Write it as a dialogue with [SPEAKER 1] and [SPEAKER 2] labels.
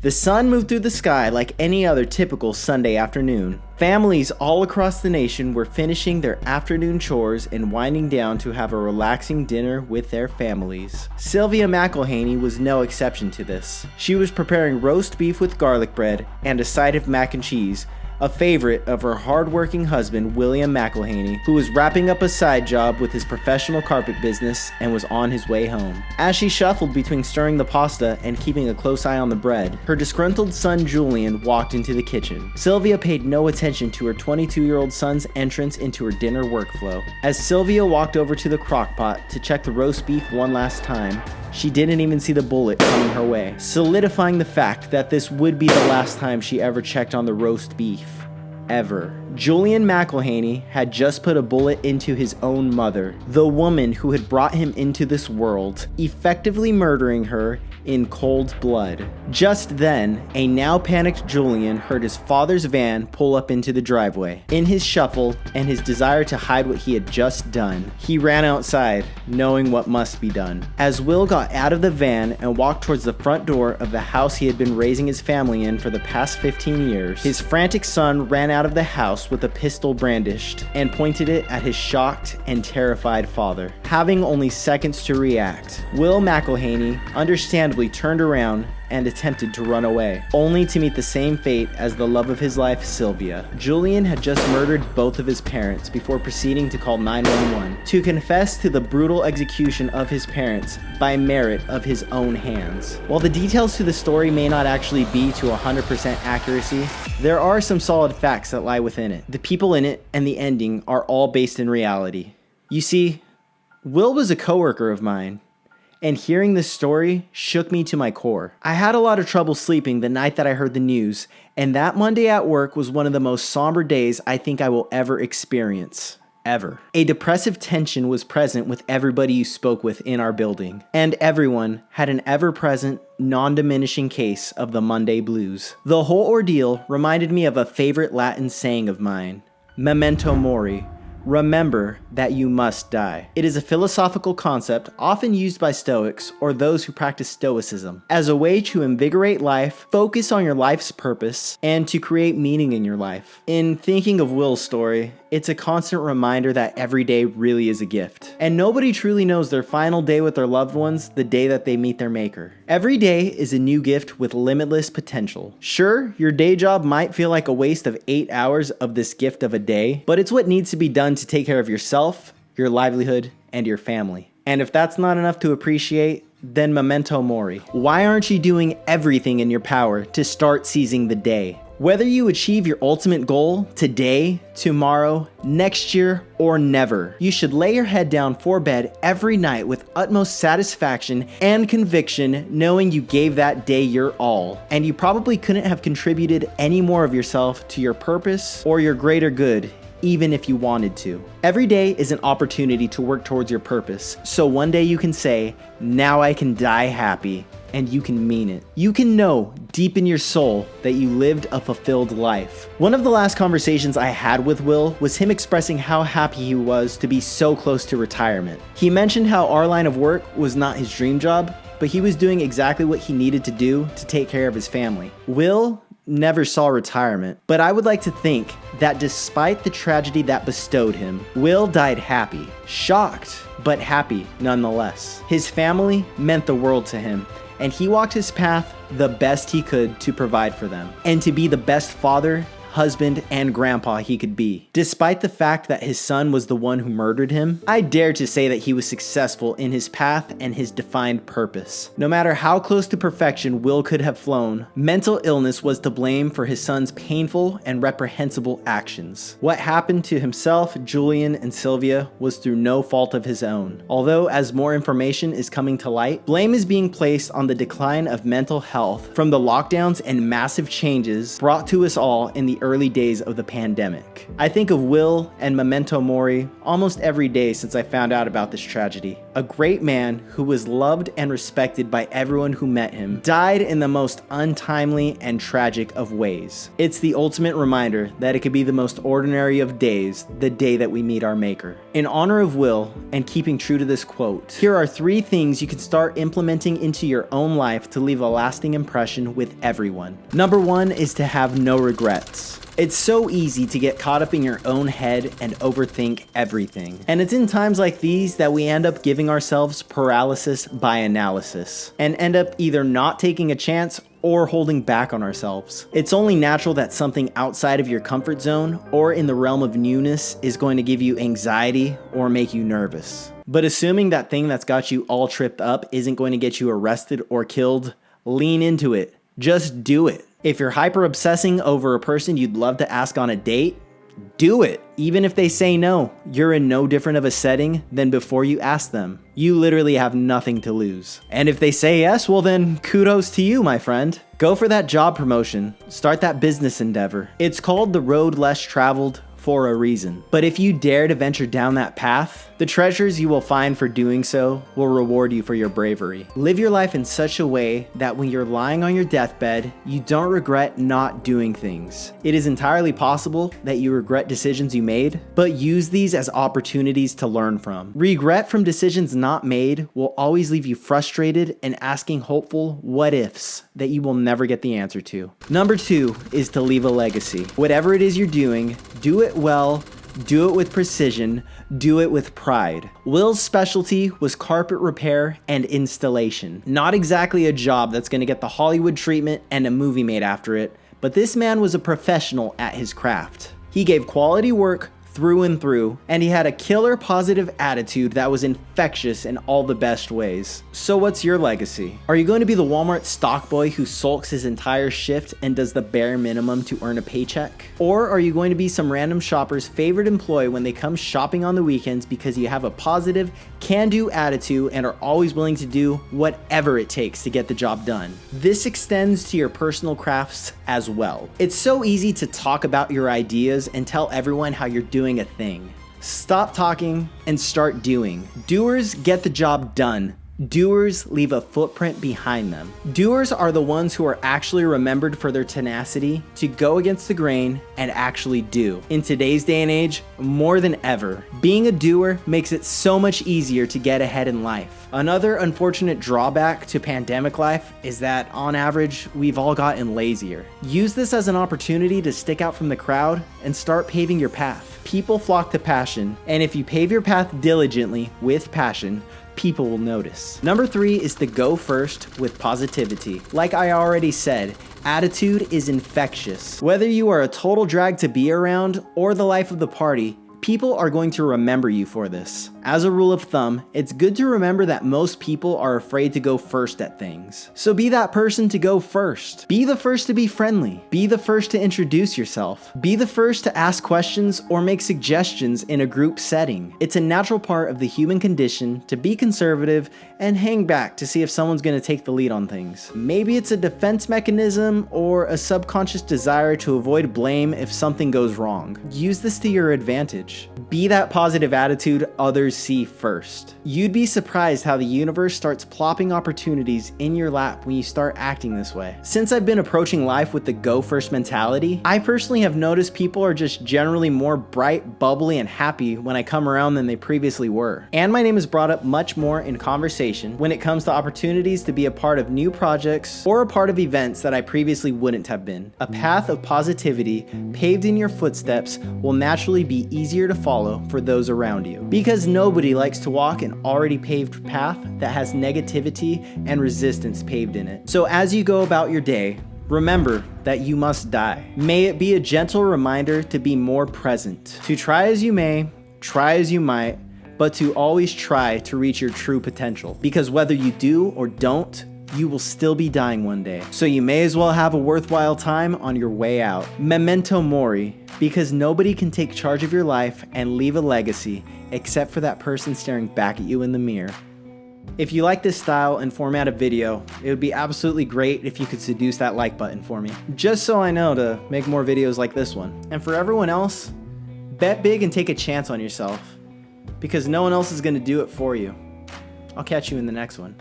[SPEAKER 1] The sun moved through the sky like any other typical Sunday afternoon. Families all across the nation were finishing their afternoon chores and winding down to have a relaxing dinner with their families. Sylvia McElhaney was no exception to this. She was preparing roast beef with garlic bread and a side of mac and cheese, a favorite of her hard-working husband, William McElhaney, who was wrapping up a side job with his professional carpet business and was on his way home. As she shuffled between stirring the pasta and keeping a close eye on the bread, her disgruntled son Julian walked into the kitchen. Sylvia paid no attention to her 22-year-old son's entrance into her dinner workflow. As Sylvia walked over to the crock-pot to check the roast beef one last time, she didn't even see the bullet coming her way, solidifying the fact that this would be the last time she ever checked on the roast beef. Ever. Julian McElhaney had just put a bullet into his own mother, the woman who had brought him into this world, effectively murdering her in cold blood. Just then, a now panicked Julian heard his father's van pull up into the driveway. In his shuffle and his desire to hide what he had just done, he ran outside, knowing what must be done. As Will got out of the van and walked towards the front door of the house he had been raising his family in for the past 15 years, his frantic son ran out of the house with a pistol brandished and pointed it at his shocked and terrified father. Having only seconds to react, Will McElhaney understandably turned around and attempted to run away, only to meet the same fate as the love of his life, Sylvia. Julian had just murdered both of his parents before proceeding to call 911 to confess to the brutal execution of his parents by merit of his own hands. While the details to the story may not actually be to 100% accuracy, there are some solid facts that lie within it. The people in it and the ending are all based in reality. You see, Will was a coworker of mine, and hearing this story shook me to my core. I had a lot of trouble sleeping the night that I heard the news, and that Monday at work was one of the most somber days I think I will ever experience. Ever. A depressive tension was present with everybody you spoke with in our building, and everyone had an ever-present, non-diminishing case of the Monday blues. The whole ordeal reminded me of a favorite Latin saying of mine, Memento Mori. Remember that you must die. It is a philosophical concept often used by Stoics or those who practice Stoicism as a way to invigorate life, focus on your life's purpose, and to create meaning in your life. In thinking of Will's story, it's a constant reminder that every day really is a gift. And nobody truly knows their final day with their loved ones the day that they meet their maker. Every day is a new gift with limitless potential. Sure, your day job might feel like a waste of 8 hours of this gift of a day, but it's what needs to be done to take care of yourself, your livelihood, and your family. And if that's not enough to appreciate, then Memento Mori. Why aren't you doing everything in your power to start seizing the day? Whether you achieve your ultimate goal today, tomorrow, next year, or never, you should lay your head down for bed every night with utmost satisfaction and conviction, knowing you gave that day your all, and you probably couldn't have contributed any more of yourself to your purpose or your greater good, even if you wanted to. Every day is an opportunity to work towards your purpose, so one day you can say, now I can die happy, and you can mean it. You can know deep in your soul that you lived a fulfilled life. One of the last conversations I had with Will was him expressing how happy he was to be so close to retirement. He mentioned how our line of work was not his dream job, but he was doing exactly what he needed to do to take care of his family. Will never saw retirement, but I would like to think that despite the tragedy that bestowed him, Will died happy, shocked, but happy nonetheless. His family meant the world to him, and he walked his path the best he could to provide for them, and to be the best father, husband, and grandpa he could be. Despite the fact that his son was the one who murdered him, I dare to say that he was successful in his path and his defined purpose. No matter how close to perfection Will could have flown, mental illness was to blame for his son's painful and reprehensible actions. What happened to himself, Julian, and Sylvia was through no fault of his own. Although, as more information is coming to light, blame is being placed on the decline of mental health from the lockdowns and massive changes brought to us all in the early days of the pandemic. I think of Will and Memento Mori almost every day since I found out about this tragedy. a great man who was loved and respected by everyone who met him, died in the most untimely and tragic of ways. It's the ultimate reminder that it could be the most ordinary of days, the day that we meet our Maker. In honor of Will, and keeping true to this quote, here are 3 things you can start implementing into your own life to leave a lasting impression with everyone. Number 1 is to have no regrets. It's so easy to get caught up in your own head and overthink everything. And it's in times like these that we end up giving ourselves paralysis by analysis and end up either not taking a chance or holding back on ourselves. It's only natural that something outside of your comfort zone or in the realm of newness is going to give you anxiety or make you nervous. But assuming that thing that's got you all tripped up isn't going to get you arrested or killed, lean into it. Just do it. If you're hyper obsessing over a person you'd love to ask on a date, do it. Even if they say no, you're in no different of a setting than before you asked them. You literally have nothing to lose. And if they say yes, well then kudos to you, my friend. Go for that job promotion. Start that business endeavor. It's called the road less traveled for a reason. But if you dare to venture down that path, the treasures you will find for doing so will reward you for your bravery. Live your life in such a way that when you're lying on your deathbed, you don't regret not doing things. It is entirely possible that you regret decisions you made, but use these as opportunities to learn from. Regret from decisions not made will always leave you frustrated and asking hopeful what ifs that you will never get the answer to. Number 2 is to leave a legacy. Whatever it is you're doing, do it well, do it with precision, do it with pride. Will's specialty was carpet repair and installation. Not exactly a job that's going to get the Hollywood treatment and a movie made after it, but this man was a professional at his craft. He gave quality work through and through, and he had a killer positive attitude that was infectious in all the best ways. So what's your legacy? Are you going to be the Walmart stock boy who sulks his entire shift and does the bare minimum to earn a paycheck? Or are you going to be some random shopper's favorite employee when they come shopping on the weekends because you have a positive, can-do attitude and are always willing to do whatever it takes to get the job done? This extends to your personal crafts as well. It's so easy to talk about your ideas and tell everyone how you're doing a thing. Stop talking and start doing. Doers get the job done. Doers leave a footprint behind them. Doers are the ones who are actually remembered for their tenacity to go against the grain and actually do. In today's day and age, more than ever, being a doer makes it so much easier to get ahead in life. Another unfortunate drawback to pandemic life is that on average, we've all gotten lazier. Use this as an opportunity to stick out from the crowd and start paving your path. People flock to passion, and if you pave your path diligently with passion, people will notice. Number 3 is to go first with positivity. Like I already said, attitude is infectious. Whether you are a total drag to be around or the life of the party, people are going to remember you for this. As a rule of thumb, it's good to remember that most people are afraid to go first at things. So be that person to go first. Be the first to be friendly. Be the first to introduce yourself. Be the first to ask questions or make suggestions in a group setting. It's a natural part of the human condition to be conservative and hang back to see if someone's going to take the lead on things. Maybe it's a defense mechanism or a subconscious desire to avoid blame if something goes wrong. Use this to your advantage. Be that positive attitude others see first. You'd be surprised how the universe starts plopping opportunities in your lap when you start acting this way. Since I've been approaching life with the go first mentality, I personally have noticed people are just generally more bright, bubbly, and happy when I come around than they previously were. And my name is brought up much more in conversation when it comes to opportunities to be a part of new projects or a part of events that I previously wouldn't have been. A path of positivity paved in your footsteps will naturally be easier to follow for those around you, because nobody likes to walk an already paved path that has negativity and resistance paved in it. So as you go about your day, remember that you must die. May it be a gentle reminder to be more present, to try as you may, try as you might, but to always try to reach your true potential, because whether you do or don't, you will still be dying one day. So you may as well have a worthwhile time on your way out. Memento Mori, because nobody can take charge of your life and leave a legacy except for that person staring back at you in the mirror. If you like this style and format of video, it would be absolutely great if you could seduce that like button for me, just so I know to make more videos like this one. And for everyone else, bet big and take a chance on yourself, because no one else is going to do it for you. I'll catch you in the next one.